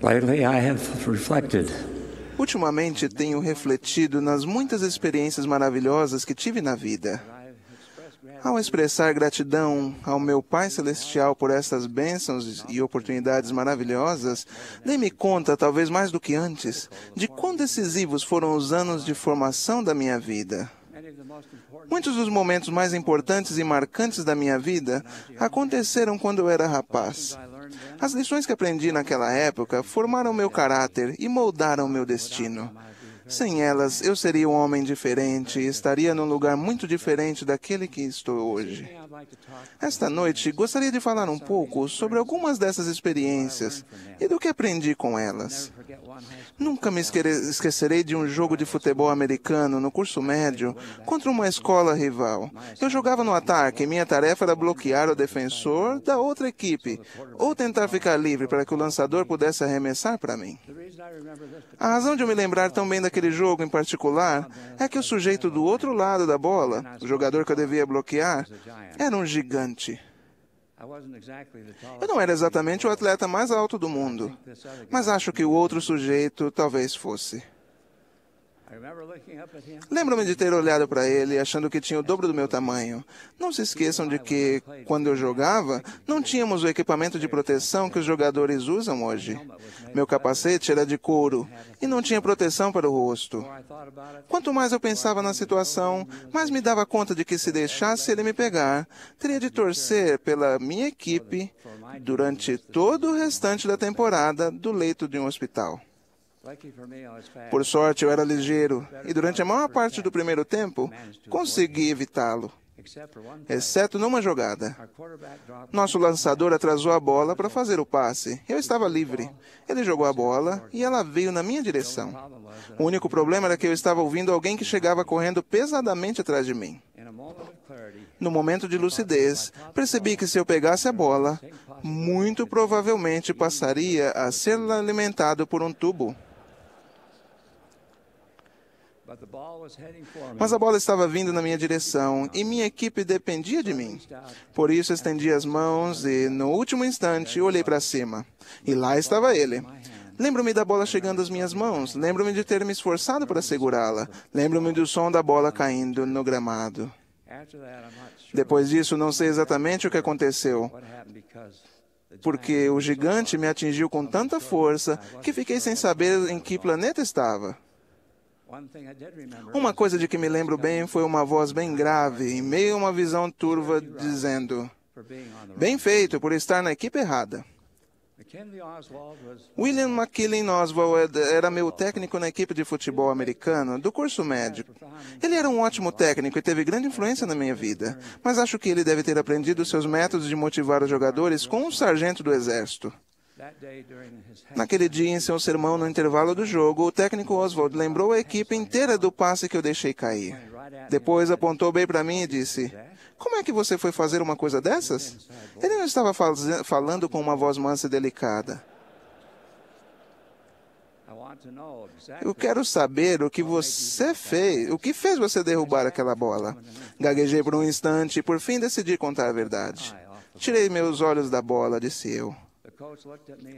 Lately, I have reflected Ultimamente tenho refletido nas muitas experiências maravilhosas que tive na vida. Ao expressar gratidão ao meu Pai Celestial por estas bênçãos e oportunidades maravilhosas, dei-me conta, talvez mais do que antes, de quão decisivos foram os anos de formação da minha vida. Muitos dos momentos mais importantes e marcantes da minha vida aconteceram quando eu era rapaz. As lições que aprendi naquela época formaram meu caráter e moldaram meu destino. Sem elas, eu seria um homem diferente e estaria num lugar muito diferente daquele que estou hoje. Esta noite, gostaria de falar um pouco sobre algumas dessas experiências e do que aprendi com elas. Nunca me esquecerei de um jogo de futebol americano no curso médio contra uma escola rival. Eu jogava no ataque e minha tarefa era bloquear o defensor da outra equipe ou tentar ficar livre para que o lançador pudesse arremessar para mim. A razão de eu me lembrar tão bem daquele jogo em particular é que o sujeito do outro lado da bola, o jogador que eu devia bloquear, era um gigante. Eu não era exatamente o atleta mais alto do mundo, mas acho que o outro sujeito talvez fosse. Lembro-me de ter olhado para ele achando que tinha o dobro do meu tamanho. Não se esqueçam de que, quando eu jogava, não tínhamos o equipamento de proteção que os jogadores usam hoje. Meu capacete era de couro e não tinha proteção para o rosto. Quanto mais eu pensava na situação, mais me dava conta de que se deixasse ele me pegar, teria de torcer pela minha equipe durante todo o restante da temporada do leito de um hospital. Por sorte, eu era ligeiro e durante a maior parte do primeiro tempo, consegui evitá-lo, exceto numa jogada. Nosso lançador atrasou a bola para fazer o passe. Eu estava livre. Ele jogou a bola e ela veio na minha direção. O único problema era que eu estava ouvindo alguém que chegava correndo pesadamente atrás de mim. No momento de lucidez, percebi que se eu pegasse a bola, muito provavelmente passaria a ser alimentado por um tubo. Mas a bola estava vindo na minha direção e minha equipe dependia de mim. Por isso estendi as mãos e, no último instante, olhei para cima. E lá estava ele. Lembro-me da bola chegando às minhas mãos. Lembro-me de ter me esforçado para segurá-la. Lembro-me do som da bola caindo no gramado. Depois disso, não sei exatamente o que aconteceu, porque o gigante me atingiu com tanta força que fiquei sem saber em que planeta estava. Uma coisa de que me lembro bem foi uma voz bem grave, em meio a uma visão turva, dizendo: "Bem feito por estar na equipe errada." William McKinley Oswald era meu técnico na equipe de futebol americano do curso médio. Ele era um ótimo técnico e teve grande influência na minha vida, mas acho que ele deve ter aprendido seus métodos de motivar os jogadores com um sargento do exército. Naquele dia, em seu sermão no intervalo do jogo, o técnico Oswald lembrou a equipe inteira do passe que eu deixei cair. Depois apontou bem para mim e disse: "Como é que você foi fazer uma coisa dessas?" Ele não estava falando com uma voz mansa e delicada. "Eu quero saber o que você fez, o que fez você derrubar aquela bola." Gaguejei por um instante e por fim decidi contar a verdade. "Tirei meus olhos da bola", disse eu.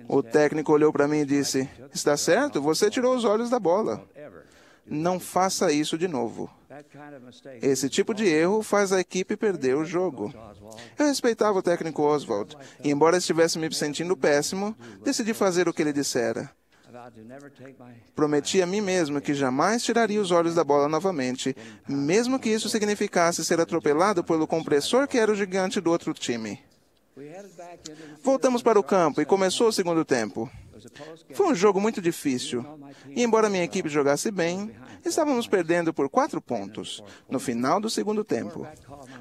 O técnico olhou para mim e disse: "Está certo, você tirou os olhos da bola. Não faça isso de novo. Esse tipo de erro faz a equipe perder o jogo." Eu respeitava o técnico Oswald, e embora estivesse me sentindo péssimo, decidi fazer o que ele dissera. Prometi a mim mesmo que jamais tiraria os olhos da bola novamente, mesmo que isso significasse ser atropelado pelo compressor que era o gigante do outro time. Voltamos para o campo e começou o segundo tempo. Foi um jogo muito difícil, e embora minha equipe jogasse bem, estávamos perdendo por 4 pontos, no final do segundo tempo.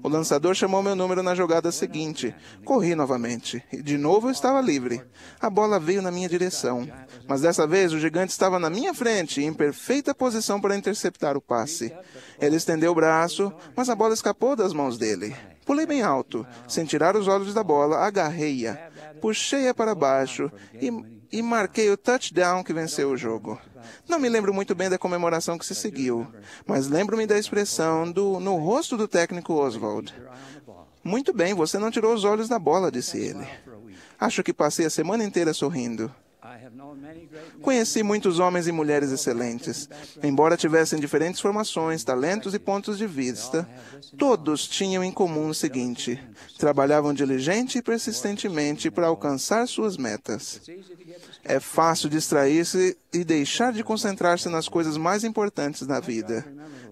O lançador chamou meu número na jogada seguinte. Corri novamente, e de novo eu estava livre. A bola veio na minha direção, mas dessa vez o gigante estava na minha frente, em perfeita posição para interceptar o passe. Ele estendeu o braço, mas a bola escapou das mãos dele. Pulei bem alto, sem tirar os olhos da bola, agarrei-a, puxei-a para baixo e marquei o touchdown que venceu o jogo. Não me lembro muito bem da comemoração que se seguiu, mas lembro-me da expressão no rosto do técnico Oswald. "Muito bem, você não tirou os olhos da bola", disse ele. Acho que passei a semana inteira sorrindo. Conheci muitos homens e mulheres excelentes. Embora tivessem diferentes formações, talentos e pontos de vista, todos tinham em comum o seguinte: trabalhavam diligente e persistentemente para alcançar suas metas. É fácil distrair-se e deixar de concentrar-se nas coisas mais importantes da vida.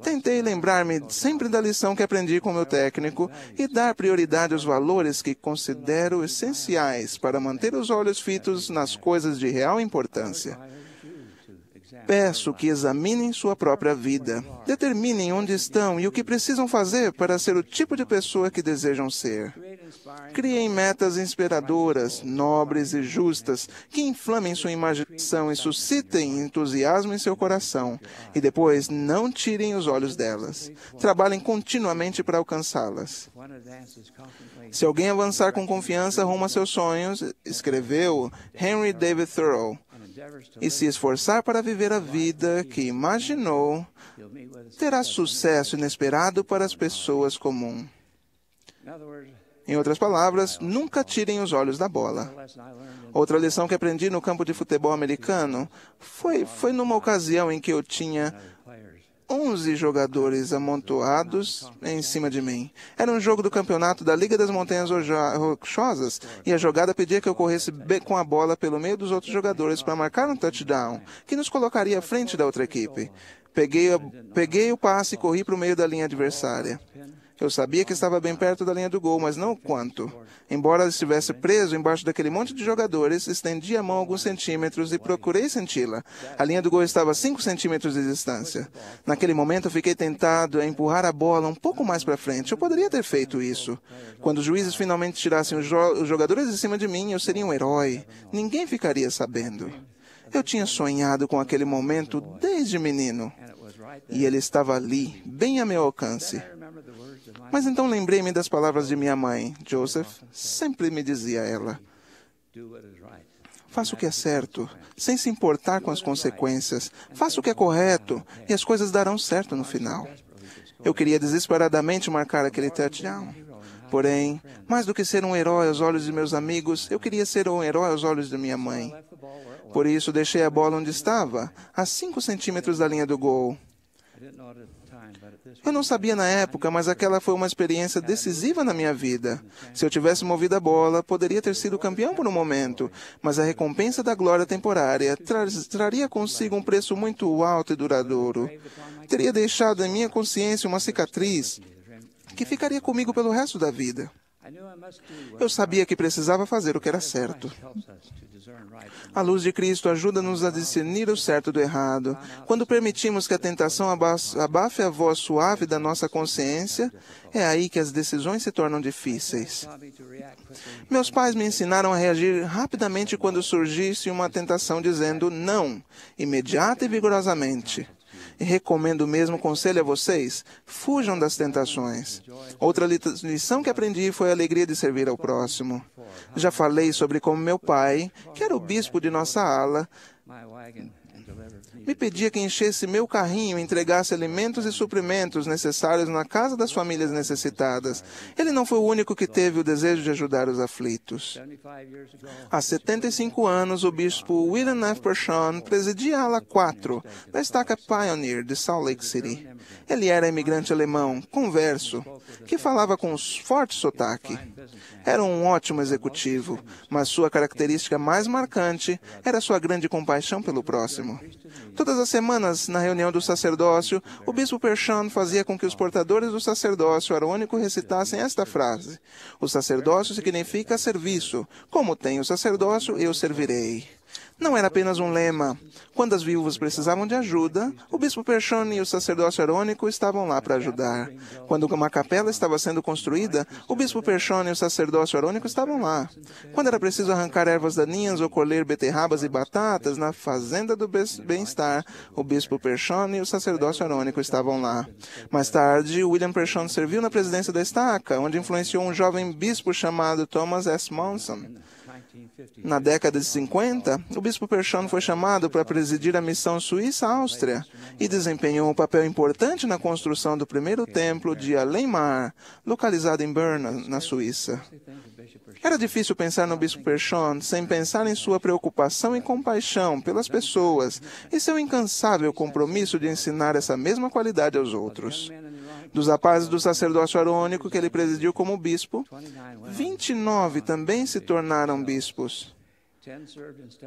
Tentei lembrar-me sempre da lição que aprendi com meu técnico e dar prioridade aos valores que considero essenciais para manter os olhos fitos nas coisas de real importância. Peço que examinem sua própria vida, determinem onde estão e o que precisam fazer para ser o tipo de pessoa que desejam ser. Criem metas inspiradoras, nobres e justas, que inflamem sua imaginação e suscitem entusiasmo em seu coração, e depois não tirem os olhos delas. Trabalhem continuamente para alcançá-las. Se alguém avançar com confiança rumo a seus sonhos, escreveu Henry David Thoreau, e se esforçar para viver a vida que imaginou, terá sucesso inesperado para as pessoas comuns. Em outras palavras, nunca tirem os olhos da bola. Outra lição que aprendi no campo de futebol americano foi numa ocasião em que eu tinha 11 jogadores amontoados em cima de mim. Era um jogo do campeonato da Liga das Montanhas Rochosas e a jogada pedia que eu corresse com a bola pelo meio dos outros jogadores para marcar um touchdown, que nos colocaria à frente da outra equipe. Peguei o passe e corri para o meio da linha adversária. Eu sabia que estava bem perto da linha do gol, mas não o quanto. Embora estivesse preso embaixo daquele monte de jogadores, estendi a mão alguns centímetros e procurei senti-la. A linha do gol estava a 5 centímetros de distância. Naquele momento, eu fiquei tentado a empurrar a bola um pouco mais para frente. Eu poderia ter feito isso. Quando os juízes finalmente tirassem os jogadores de cima de mim, eu seria um herói. Ninguém ficaria sabendo. Eu tinha sonhado com aquele momento desde menino. E ele estava ali, bem a meu alcance. Mas então lembrei-me das palavras de minha mãe, Joseph. Sempre me dizia ela: faça o que é certo, sem se importar com as consequências. Faça o que é correto, e as coisas darão certo no final. Eu queria desesperadamente marcar aquele touchdown. Porém, mais do que ser um herói aos olhos de meus amigos, eu queria ser um herói aos olhos de minha mãe. Por isso, deixei a bola onde estava, a 5 centímetros da linha do gol. Eu não sabia na época, mas aquela foi uma experiência decisiva na minha vida. Se eu tivesse movido a bola, poderia ter sido campeão por um momento, mas a recompensa da glória temporária traria consigo um preço muito alto e duradouro. Teria deixado em minha consciência uma cicatriz que ficaria comigo pelo resto da vida. Eu sabia que precisava fazer o que era certo. A luz de Cristo ajuda-nos a discernir o certo do errado. Quando permitimos que a tentação abafe a voz suave da nossa consciência, é aí que as decisões se tornam difíceis. Meus pais me ensinaram a reagir rapidamente quando surgisse uma tentação dizendo não, imediata e vigorosamente. E recomendo o mesmo conselho a vocês: fujam das tentações. Outra lição que aprendi foi a alegria de servir ao próximo. Já falei sobre como meu pai, que era o bispo de nossa ala, me pedia que enchesse meu carrinho e entregasse alimentos e suprimentos necessários na casa das famílias necessitadas. Ele não foi o único que teve o desejo de ajudar os aflitos. Há 75 anos, o bispo William F. Pershon presidia a ala 4 da estaca Pioneer de Salt Lake City. Ele era imigrante alemão, converso, que falava com um forte sotaque. Era um ótimo executivo, mas sua característica mais marcante era sua grande compaixão pelo próximo. Todas as semanas, na reunião do sacerdócio, o bispo Pershon fazia com que os portadores do sacerdócio arônico recitassem esta frase: o sacerdócio significa serviço. Como tem o sacerdócio, eu servirei. Não era apenas um lema. Quando as viúvas precisavam de ajuda, o bispo Pershon e o sacerdócio arônico estavam lá para ajudar. Quando uma capela estava sendo construída, o bispo Pershon e o sacerdócio arônico estavam lá. Quando era preciso arrancar ervas daninhas ou colher beterrabas e batatas na fazenda do bem-estar, o bispo Pershon e o sacerdócio arônico estavam lá. Mais tarde, William Pershon serviu na presidência da estaca, onde influenciou um jovem bispo chamado Thomas S. Monson. Na década de 50, o bispo Perschon foi chamado para presidir a missão Suíça-Áustria e desempenhou um papel importante na construção do primeiro templo de Alem-Mar, localizado em Bern, na Suíça. Era difícil pensar no bispo Perschon sem pensar em sua preocupação e compaixão pelas pessoas e seu incansável compromisso de ensinar essa mesma qualidade aos outros. Dos rapazes do sacerdócio arônico que ele presidiu como bispo, 29 também se tornaram bispos.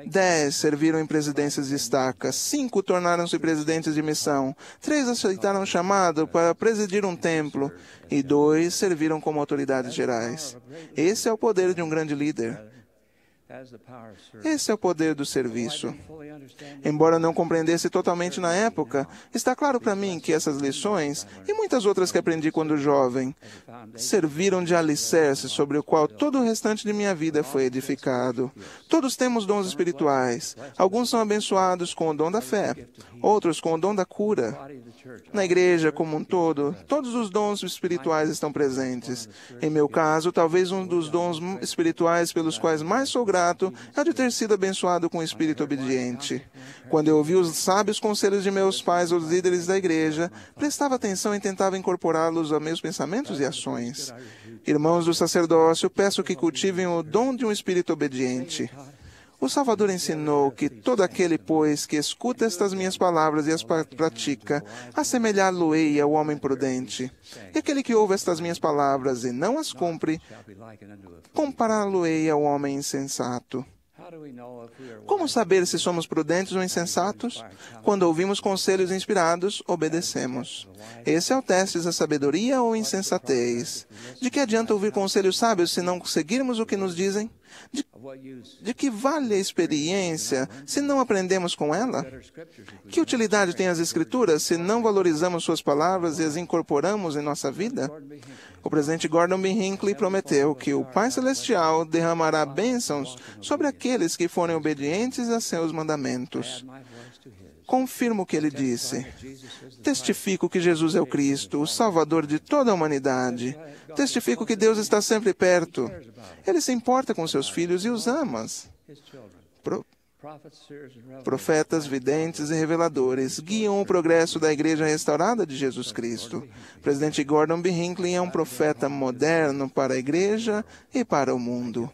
10 serviram em presidências de estacas, 5 tornaram-se presidentes de missão, 3 aceitaram o chamado para presidir um templo e 2 serviram como autoridades gerais. Esse é o poder de um grande líder. Esse é o poder do serviço. Embora não compreendesse totalmente na época, está claro para mim que essas lições, e muitas outras que aprendi quando jovem, serviram de alicerce sobre o qual todo o restante de minha vida foi edificado. Todos temos dons espirituais. Alguns são abençoados com o dom da fé, outros com o dom da cura. Na igreja como um todo, todos os dons espirituais estão presentes. Em meu caso, talvez um dos dons espirituais pelos quais mais sou grato é o de ter sido abençoado com o espírito obediente. Quando eu ouvi os sábios conselhos de meus pais, os líderes da igreja, prestava atenção e tentava incorporá-los a meus pensamentos e ações. Irmãos do sacerdócio, peço que cultivem o dom de um espírito obediente. O Salvador ensinou que todo aquele, pois, que escuta estas minhas palavras e as pratica, assemelhá-lo-ei ao homem prudente. E aquele que ouve estas minhas palavras e não as cumpre, compará-lo-ei ao homem insensato. Como saber se somos prudentes ou insensatos? Quando ouvimos conselhos inspirados, obedecemos. Esse é o teste da sabedoria ou insensatez. De que adianta ouvir conselhos sábios se não seguirmos o que nos dizem? De que vale a experiência se não aprendemos com ela? Que utilidade tem as Escrituras se não valorizamos suas palavras e as incorporamos em nossa vida? O presidente Gordon B. Hinckley prometeu que o Pai Celestial derramará bênçãos sobre aqueles que forem obedientes a seus mandamentos. Confirmo o que ele disse. Testifico que Jesus é o Cristo, o Salvador de toda a humanidade. Testifico que Deus está sempre perto. Ele se importa com seus filhos e os ama. Profetas, videntes e reveladores guiam o progresso da Igreja restaurada de Jesus Cristo. O presidente Gordon B. Hinckley é um profeta moderno para a Igreja e para o mundo.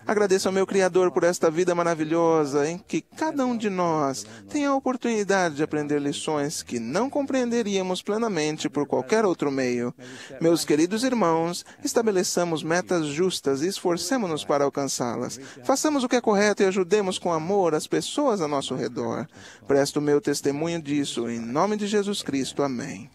Agradeço ao meu Criador por esta vida maravilhosa em que cada um de nós tem a oportunidade de aprender lições que não compreenderíamos plenamente por qualquer outro meio. Meus queridos irmãos, estabeleçamos metas justas e esforcemo-nos para alcançá-las. Façamos o que é correto e ajudemos com amor as pessoas a nosso redor. Presto o meu testemunho disso, em nome de Jesus Cristo. Amém.